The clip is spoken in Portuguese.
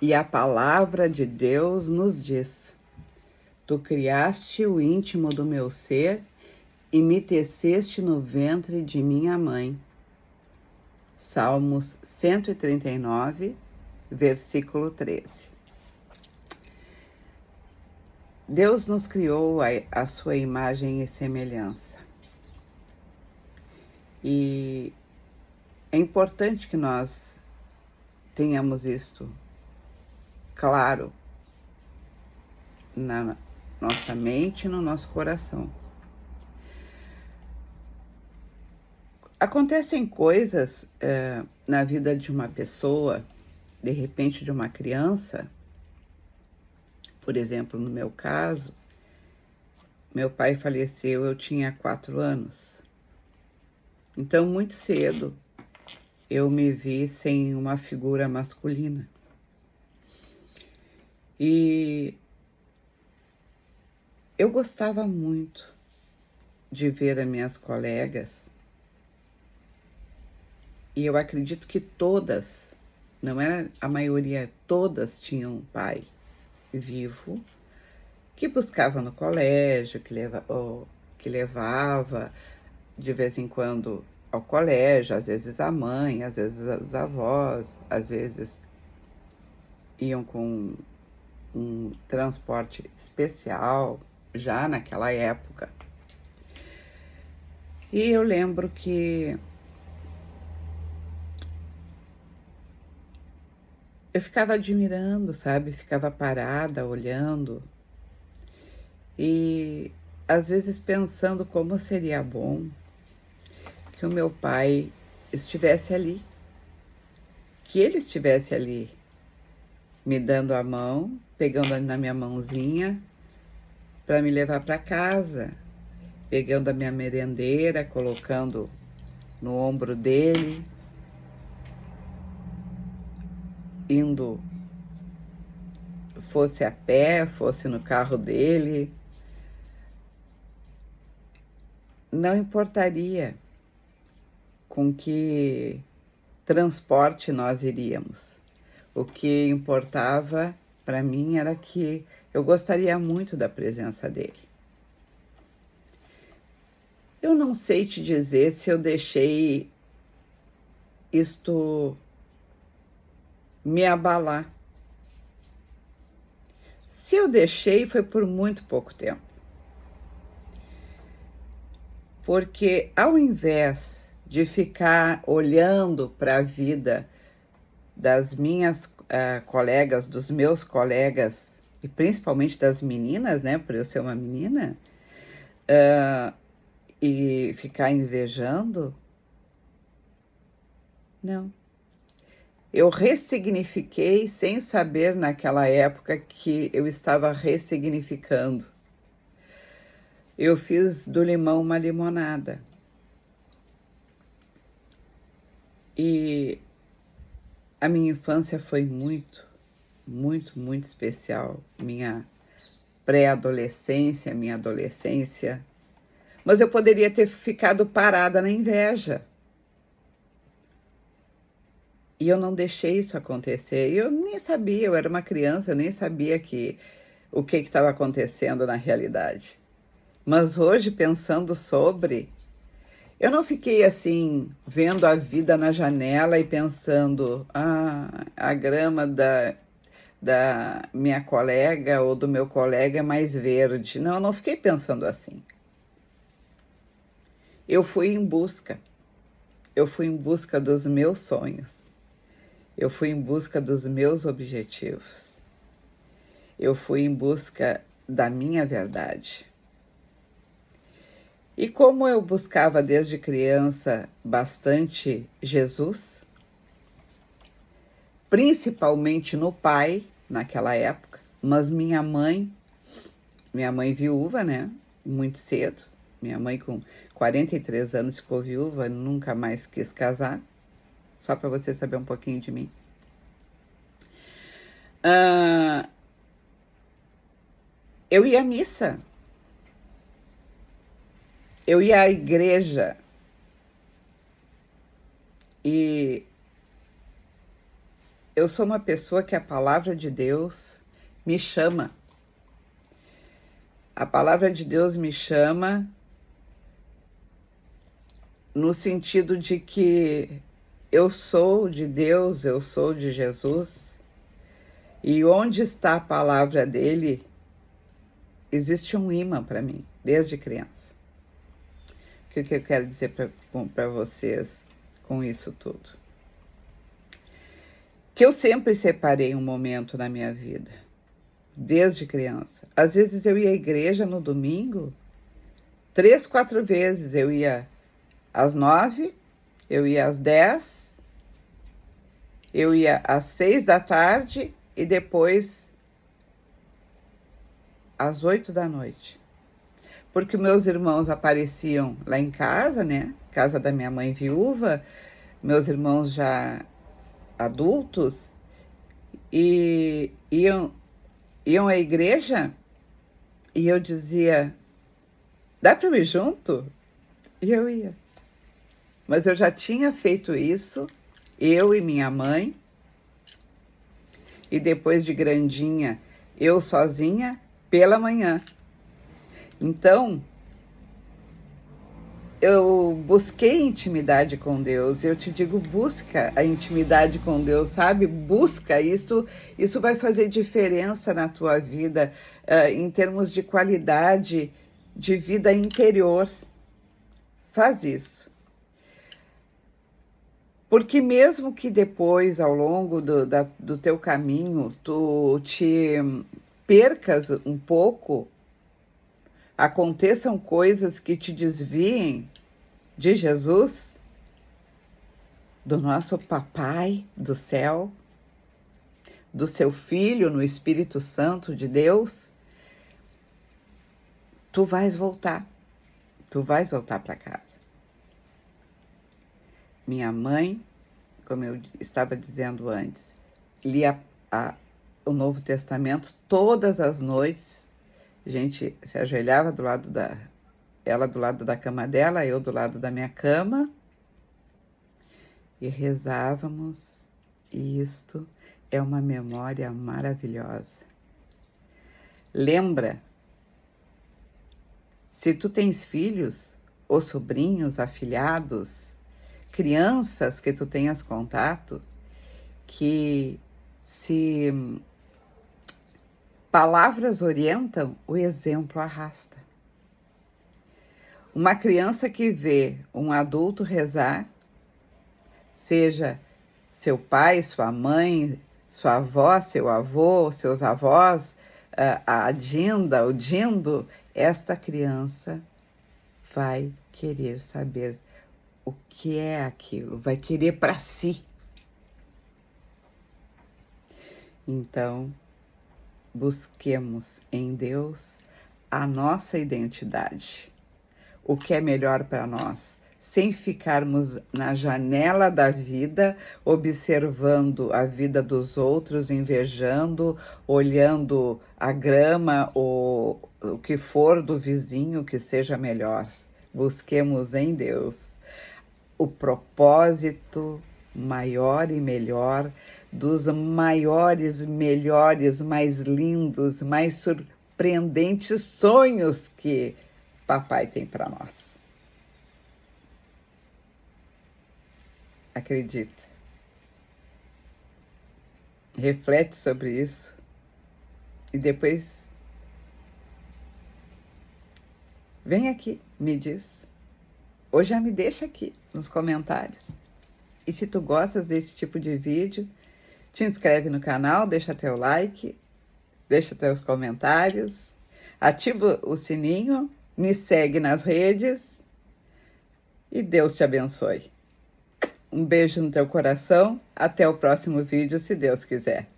E a palavra de Deus nos diz: Tu criaste o íntimo do meu ser e me teceste no ventre de minha mãe. Salmos 139, versículo 13. Deus nos criou a sua imagem e semelhança. E é importante que nós tenhamos isto claro na nossa mente e no nosso coração. Acontecem coisas na vida de uma pessoa, de repente de uma criança. Por exemplo, no meu caso, meu pai faleceu, eu tinha 4 anos. Então, muito cedo, eu me vi sem uma figura masculina. E eu gostava muito de ver as minhas colegas, e eu acredito que todas, não era a maioria, todas tinham um pai vivo, que buscava no colégio, que levava de vez em quando ao colégio, às vezes a mãe, às vezes os avós, às vezes iam com um transporte especial, já naquela época. E eu lembro que eu ficava admirando, sabe? Ficava parada, olhando. E às vezes pensando como seria bom que o meu pai estivesse ali, que ele estivesse ali, me dando a mão, pegando na minha mãozinha para me levar para casa, pegando a minha merendeira, colocando no ombro dele, indo, fosse a pé, fosse no carro dele, não importaria com que transporte nós iríamos. O que importava para mim era que eu gostaria muito da presença dele. Eu não sei te dizer se eu deixei isto me abalar. Se eu deixei, foi por muito pouco tempo. Porque ao invés de ficar olhando para a vida das minhas colegas, dos meus colegas, e principalmente das meninas, né, por eu ser uma menina, e ficar invejando, não. Eu ressignifiquei sem saber naquela época que eu estava ressignificando. Eu fiz do limão uma limonada. E a minha infância foi muito, muito, muito especial. Minha pré-adolescência, minha adolescência. Mas eu poderia ter ficado parada na inveja. E eu não deixei isso acontecer. E eu nem sabia, eu era uma criança, eu nem sabia o que estava acontecendo na realidade. Mas hoje, pensando sobre, eu não fiquei assim, vendo a vida na janela e pensando, a grama da minha colega ou do meu colega é mais verde. Não, eu não fiquei pensando assim. Eu fui em busca. Eu fui em busca dos meus sonhos. Eu fui em busca dos meus objetivos. Eu fui em busca da minha verdade. E como eu buscava desde criança bastante Jesus, principalmente no pai, naquela época, mas minha mãe viúva, né, muito cedo, minha mãe com 43 anos ficou viúva, nunca mais quis casar, só para você saber um pouquinho de mim. Eu ia à missa, eu ia à igreja, e eu sou uma pessoa que a palavra de Deus me chama. A palavra de Deus me chama no sentido de que eu sou de Deus, eu sou de Jesus, e onde está a palavra dele, existe um imã para mim, desde criança. O que eu quero dizer para vocês com isso tudo? Que eu sempre separei um momento na minha vida, desde criança. Às vezes eu ia à igreja no domingo, 3, 4 vezes. Eu ia às 9, eu ia às 10, eu ia às 6 da tarde e depois às 8 da noite. Porque meus irmãos apareciam lá em casa, né? Casa da minha mãe viúva, meus irmãos já adultos, e iam à igreja, e eu dizia, dá para eu ir junto? E eu ia. Mas eu já tinha feito isso, eu e minha mãe, e depois de grandinha, eu sozinha, pela manhã. Então, eu busquei intimidade com Deus. Eu te digo, busca a intimidade com Deus, sabe? Busca isso. Isso vai fazer diferença na tua vida, em termos de qualidade de vida interior. Faz isso. Porque mesmo que depois, ao longo do teu caminho, tu te percas um pouco, aconteçam coisas que te desviem de Jesus, do nosso Papai do céu, do seu Filho no Espírito Santo de Deus, tu vais voltar para casa. Minha mãe, como eu estava dizendo antes, lia o Novo Testamento todas as noites. A gente se ajoelhava ela do lado da cama dela, eu do lado da minha cama, e rezávamos. E isto é uma memória maravilhosa. Lembra, se tu tens filhos, ou sobrinhos, afilhados, crianças que tu tenhas contato, que se palavras orientam, o exemplo arrasta. Uma criança que vê um adulto rezar, seja seu pai, sua mãe, sua avó, seu avô, seus avós, a Dinda, o Dindo, esta criança vai querer saber o que é aquilo, vai querer para si. Então, busquemos em Deus a nossa identidade, o que é melhor para nós, sem ficarmos na janela da vida, observando a vida dos outros, invejando, olhando a grama ou o que for do vizinho que seja melhor. Busquemos em Deus o propósito maior e melhor dos maiores, melhores, mais lindos, mais surpreendentes sonhos que Papai tem para nós. Acredita. Reflete sobre isso e depois vem aqui, me diz. Ou já me deixa aqui nos comentários. E se tu gostas desse tipo de vídeo, te inscreve no canal, deixa teu like, deixa teus comentários, ativa o sininho, me segue nas redes e Deus te abençoe. Um beijo no teu coração, até o próximo vídeo, se Deus quiser.